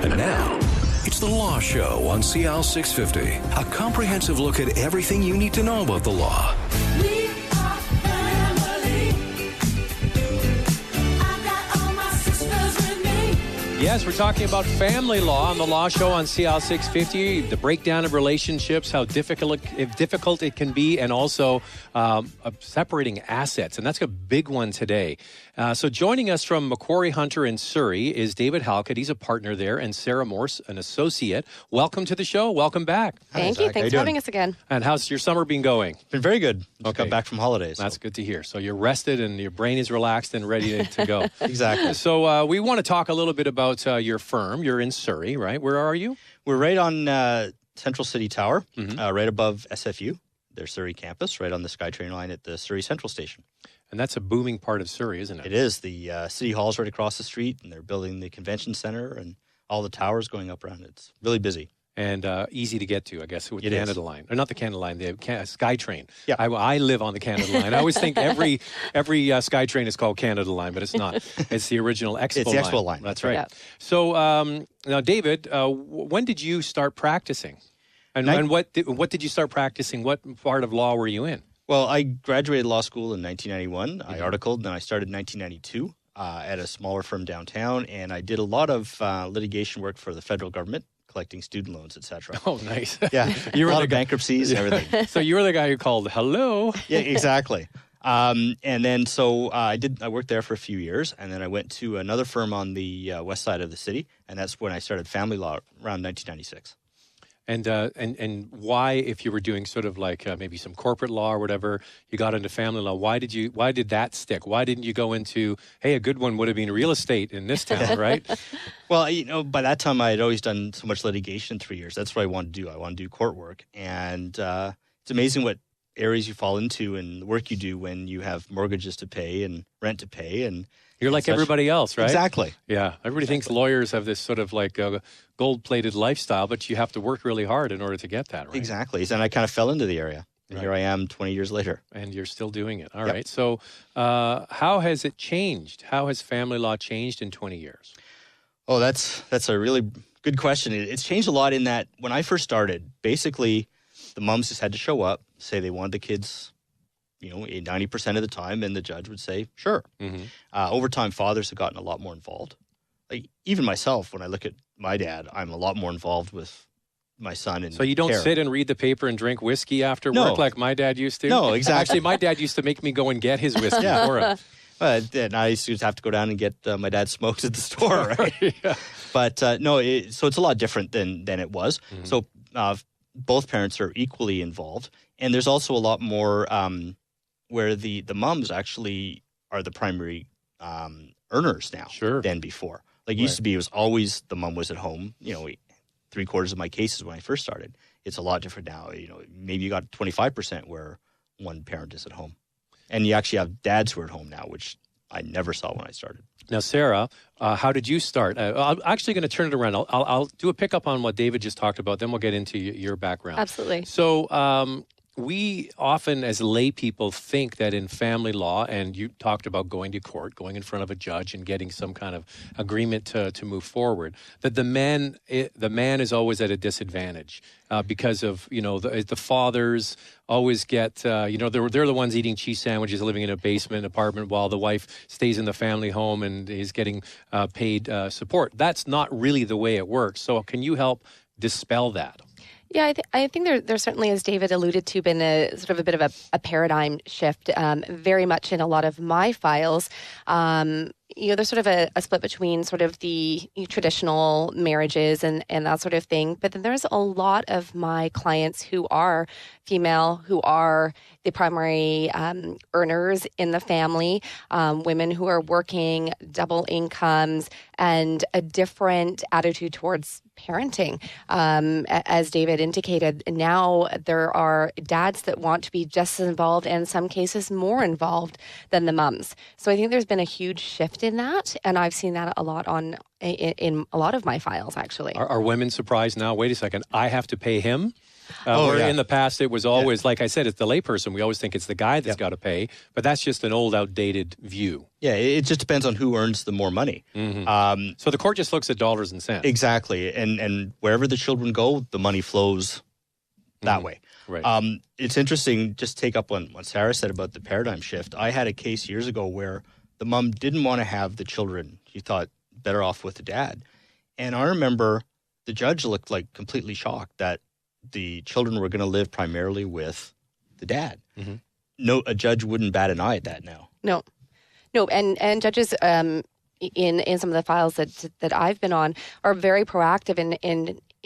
And now, it's The Law Show on CL 650. A comprehensive look at everything you need to know about the law. We are family. I got all my sisters with me. Yes, we're talking about family law on The Law Show on CL 650, the breakdown of relationships, how difficult it can be, and also separating assets. And that's a big one today. So joining us from Macquarie Hunter in Surrey is David Halkett. He's a partner there, and Sarah Morse, an associate. Welcome to the show. Welcome back. Thank you. Thanks for having us again. And how's your summer been going? Been very good. Just Okay. got back from holidays. That's good to hear. So you're rested and your brain is relaxed and ready to go. Exactly. So we want to talk a little bit about your firm. You're in Surrey, right? Where are you? We're right on Central City Tower, right above SFU, their Surrey campus, right on the SkyTrain line at the Surrey Central Station. And that's a booming part of Surrey, isn't it? It is. The City Hall's right across the street, and they're building the convention center and all the towers going up around it. It's really busy. And easy to get to, I guess, with the It is. Canada Line. Or not the Canada Line, the SkyTrain. Yeah. I live on the Canada Line. I always think every SkyTrain is called Canada Line, but it's not. It's the original Expo It's the Expo line. That's right. Yeah. So now, David, when did you start practicing? And what did you start practicing? What part of law were you in? Well, I graduated law school in 1991. I articled, and I started in 1992 at a smaller firm downtown, and I did a lot of litigation work for the federal government, collecting student loans, etc. Oh, nice. Yeah, You were a lot the of guy- bankruptcies and everything. So you were the guy who called, hello. Yeah, exactly. And then I worked there for a few years, and then I went to another firm on the west side of the city, and that's when I started family law around 1996. And why, if you were doing sort of like maybe some corporate law or whatever, you got into family law, why did that stick? Why didn't you go into, hey, a good one would have been real estate in this town, right? Well, by that time I had always done so much litigation in 3 years. That's what I wanted to do. I want to do court work. And it's amazing what areas you fall into and the work you do when you have mortgages to pay and rent to pay. And You're like such. everybody else, right? Exactly. Yeah. Everybody thinks lawyers have this sort of like gold-plated lifestyle, but you have to work really hard in order to get that, right? Exactly. And I kind of fell into the area. And here I am 20 years later. And you're still doing it. All Yep. right. So how has it changed? How has family law changed in 20 years? Oh, that's a really good question. It's changed a lot in that when I first started, basically the moms just had to show up, say they wanted the kids, 90% of the time, and the judge would say, sure. Mm-hmm. Over time, fathers have gotten a lot more involved. Like, even myself, when I look at my dad, I'm a lot more involved with my son. And So you don't care. sit and read the paper and drink whiskey after No. work like my dad used to? No, exactly. Actually, my dad used to make me go and get his whiskey Yeah. for him. Then I used to just have to go down and get my dad's smokes at the store, right? Yeah. But no, so it's a lot different than it was. Mm-hmm. So both parents are equally involved, and there's also a lot more where the moms actually are the primary earners now Sure. than before. Like it used to be, it was always the mom was at home. 3/4 of my cases when I first started. It's a lot different now. Maybe you got 25% where one parent is at home, and you actually have dads who are at home now, which I never saw when I started. Now, Sarah, how did you start? I'm actually going to turn it around. I'll do a pickup on what David just talked about. Then we'll get into your background. Absolutely. So we often, as lay people, think that in family law, and you talked about going to court, going in front of a judge and getting some kind of agreement to move forward, that the man is always at a disadvantage because of, the fathers always get, they're the ones eating cheese sandwiches, living in a basement apartment while the wife stays in the family home and is getting paid support. That's not really the way it works. So can you help dispel that? Yeah, I think there certainly, as David alluded to, been a sort of a bit of a paradigm shift, very much in a lot of my files. There's sort of a split between sort of the traditional marriages and that sort of thing. But then there's a lot of my clients who are female, who are the primary earners in the family, women who are working double incomes and a different attitude towards parenting. As David indicated, now there are dads that want to be just as involved and in some cases more involved than the moms. So I think there's been a huge shift shift in that, and I've seen that a lot in a lot of my files, actually. Are women surprised now? Wait a second, I have to pay him? Where in the past it was always, like I said, it's the layperson. We always think it's the guy that's got to pay, but that's just an old, outdated view. Yeah, it just depends on who earns the more money. So the court just looks at dollars and cents. Exactly, and wherever the children go, the money flows that way. Right. It's interesting, just take up on what Sarah said about the paradigm shift. I had a case years ago where the mom didn't want to have the children. She thought better off with the dad. And I remember the judge looked like completely shocked that the children were going to live primarily with the dad. No, a judge wouldn't bat an eye at that now. No, and judges in some of the files that I've been on are very proactive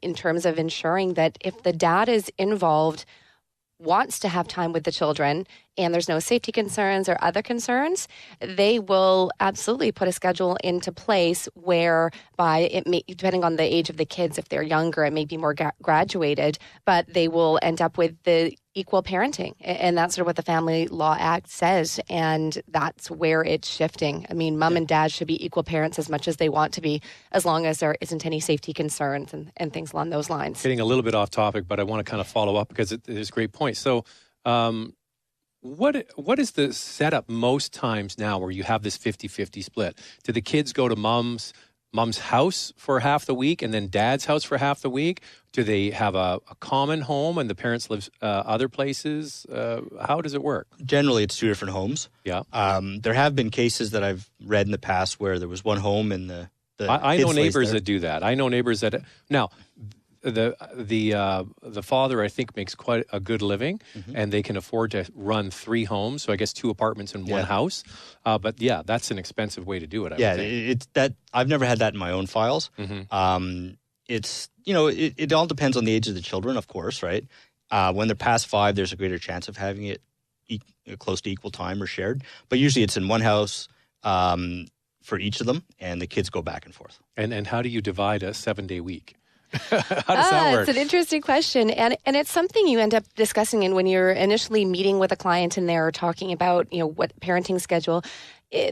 in terms of ensuring that if the dad is involved, wants to have time with the children, and there's no safety concerns or other concerns, they will absolutely put a schedule into place whereby it may, depending on the age of the kids, if they're younger, it may be more graduated, but they will end up with the equal parenting. And that's sort of what the Family Law Act says. And that's where it's shifting. I mean, mom and dad should be equal parents as much as they want to be, as long as there isn't any safety concerns and things along those lines. Getting a little bit off topic, but I want to kind of follow up because it's a great point. So, what is the setup most times now where you have this 50-50 split? Do the kids go to mom's house for half the week and then dad's house for half the week? Do they have a common home and the parents live other places? How does it work? Generally, it's two different homes. Yeah. There have been cases that I've read in the past where there was one home and the I know kids neighbors there. that do that. I know neighbors that now. The father, I think, makes quite a good living, and they can afford to run 3 homes. So I guess 2 apartments in one house. But yeah, that's an expensive way to do it. I would think. It's that I've never had that in my own files. It's it all depends on the age of the children, of course, right? When they're past 5, there's a greater chance of having it close to equal time or shared. But usually, it's in one house for each of them, and the kids go back and forth. And how do you divide a 7-day week? How does that work? It's an interesting question. And it's something you end up discussing in when you're initially meeting with a client and they're talking about, what parenting schedule.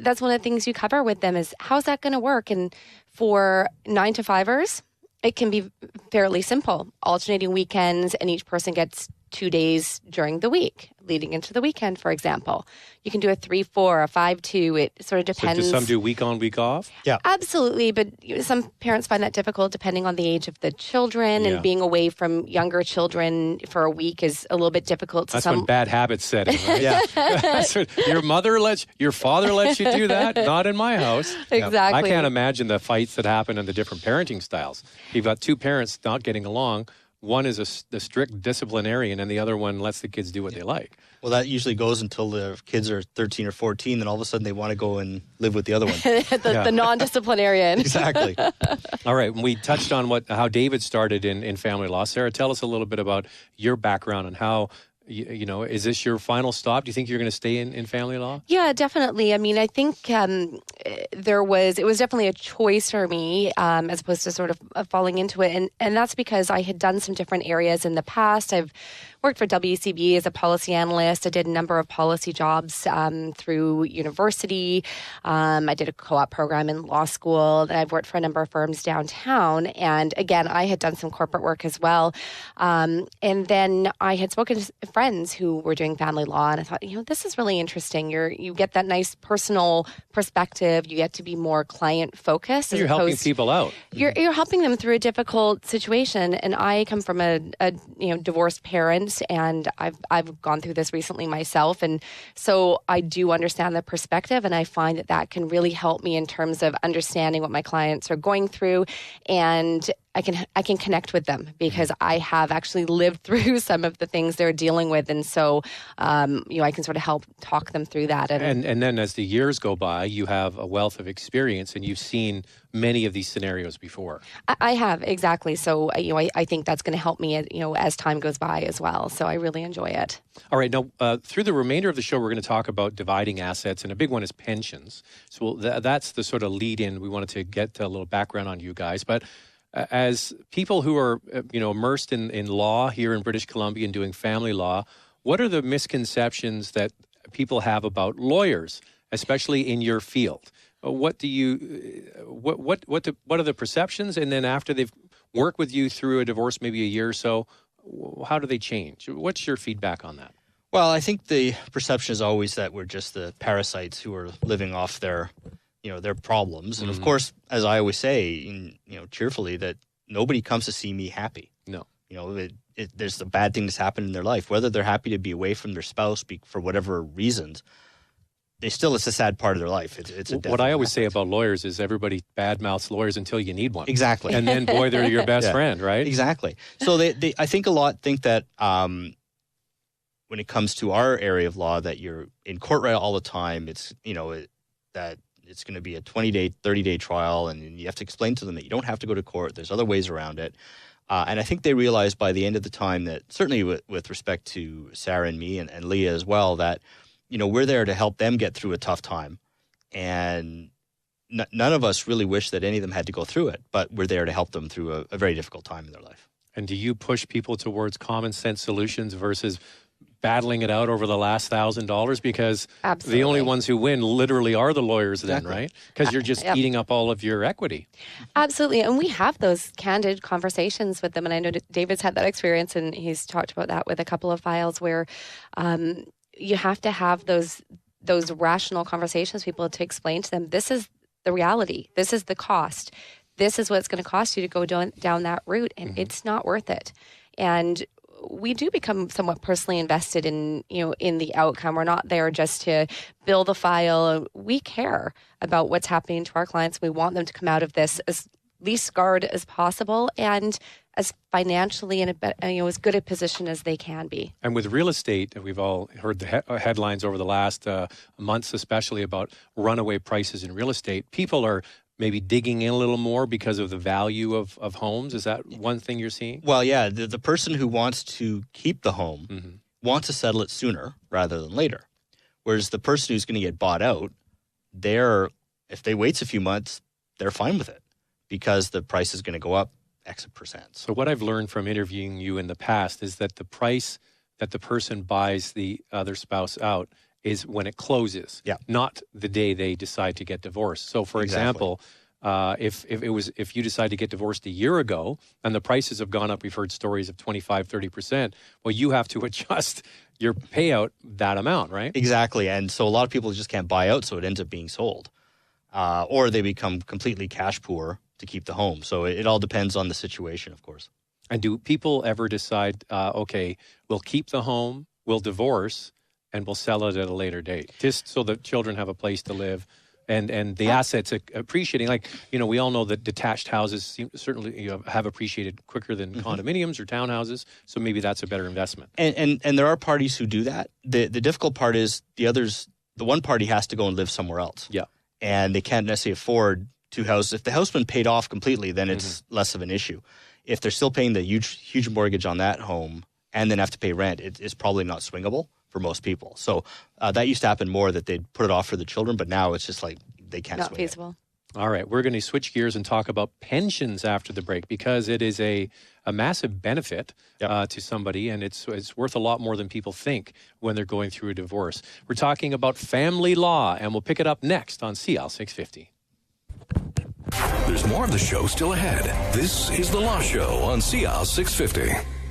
That's one of the things you cover with them is how's that going to work? And for 9 to 5ers, it can be fairly simple. Alternating weekends, and each person gets 2 days during the week, leading into the weekend, for example. You can do a 3-4, a 5-2. It sort of depends. So do some do week on, week off? Yeah. Absolutely, but some parents find that difficult depending on the age of the children, and being away from younger children for a week is a little bit difficult. That's when bad habits set in, right? That's what, your father lets you do that? Not in my house. Exactly. I can't imagine the fights that happen and the different parenting styles. You've got 2 parents not getting along. One is the strict disciplinarian, and the other one lets the kids do what they like. Well, that usually goes until the kids are 13 or 14, and all of a sudden they want to go and live with the other one. the non-disciplinarian. Exactly. All right. We touched on how David started in family law. Sarah, tell us a little bit about your background and how, is this your final stop? Do you think you're going to stay in family law? Yeah, definitely. I mean, I think it was definitely a choice for me as opposed to sort of falling into it. And that's because I had done some different areas in the past. I've worked for WCB as a policy analyst. I did a number of policy jobs through university. I did a co-op program in law school. Then I've worked for a number of firms downtown. And again, I had done some corporate work as well. And then I had spoken to friends who were doing family law, and I thought, this is really interesting. You get that nice personal perspective. You get to be more client focused. You're helping people out. You're helping them through a difficult situation. And I come from a divorced parent, and I've gone through this recently myself, and so I do understand the perspective, and I find that can really help me in terms of understanding what my clients are going through, and I can connect with them because I have actually lived through some of the things they're dealing with, and so I can sort of help talk them through that. And then as the years go by, you have a wealth of experience, and you've seen many of these scenarios before. I have, exactly. So I think that's going to help me as time goes by as well. So I really enjoy it. All right. Now, through the remainder of the show, we're going to talk about dividing assets, and a big one is pensions. So that's the sort of lead-in. We wanted to get a little background on you guys, but as people who are, immersed in law here in British Columbia and doing family law, what are the misconceptions that people have about lawyers, especially in your field? what do you, what are the perceptions? And then after they've worked with you through a divorce, maybe a year or so, how do they change? What's your feedback on that? Well, I think the perception is always that we're just the parasites who are living off their problems. And of course, as I always say, cheerfully, that nobody comes to see me happy. No. There's a bad thing that's happened in their life, whether they're happy to be away from their spouse for whatever reasons. It's a sad part of their life. It's a what I always say about lawyers is everybody badmouths lawyers until you need one. Exactly. And then, boy, they're your best friend, right? Exactly. So I think a lot think that when it comes to our area of law, that you're in court all the time. It's that it's going to be a 20-day, 30-day trial, and you have to explain to them that you don't have to go to court. There's other ways around it. And I think they realize by the end of the time that, certainly with respect to Sarah and me and Leah as well, that we're there to help them get through a tough time. And none of us really wish that any of them had to go through it, but we're there to help them through a very difficult time in their life. And do you push people towards common sense solutions versus battling it out over the last $1,000? Because Absolutely. the only ones who win literally are the lawyers then, right? Because you're just eating up all of your equity. Absolutely. And we have those candid conversations with them. And I know David's had that experience, and he's talked about that with a couple of files where you have to have those rational conversations with people to explain to them, this is the reality. This is the cost. This is what it's going to cost you to go down that route. And it's not worth it. And we do become somewhat personally invested in the outcome. We're not there just to build a file. We care about what's happening to our clients. We want them to come out of this as least scarred as possible and as financially in as good a position as they can be. And with real estate, we've all heard the headlines over the last months, especially about runaway prices in real estate. People are maybe digging in a little more because of the value of homes. Is that one thing you're seeing? Well, yeah. The person who wants to keep the home wants to settle it sooner rather than later. Whereas the person who's going to get bought out, if they wait a few months, they're fine with it because the price is going to go up X percent. So what I've learned from interviewing you in the past is that the price that the person buys the other spouse out is when it closes, not the day they decide to get divorced. So, for example, if you decide to get divorced a year ago and the prices have gone up, we've heard stories of 25, 30%, well, you have to adjust your payout that amount, right? Exactly. And so a lot of people just can't buy out, so it ends up being sold. Or they become completely cash poor to keep the home. So it all depends on the situation, of course. And do people ever decide, okay, we'll keep the home, we'll divorce, and we'll sell it at a later date, just so the children have a place to live and the assets appreciating? Like, we all know that detached houses certainly have appreciated quicker than condominiums or townhouses, so maybe that's a better investment. And there are parties who do that. The difficult part is the one party has to go and live somewhere else. Yeah. And they can't necessarily afford two houses. If the house has been paid off completely, then it's less of an issue. If they're still paying the huge mortgage on that home and then have to pay rent, it's probably not swingable for most people. So that used to happen more, that they'd put it off for the children, but now it's just like they can't swing it. Not feasible. All right, we're going to switch gears and talk about pensions after the break, because it is a massive benefit to somebody, and it's worth a lot more than people think when they're going through a divorce. We're talking about family law, and we'll pick it up next on CL 650. There's more of the show still ahead. This is The Law Show on CL 650.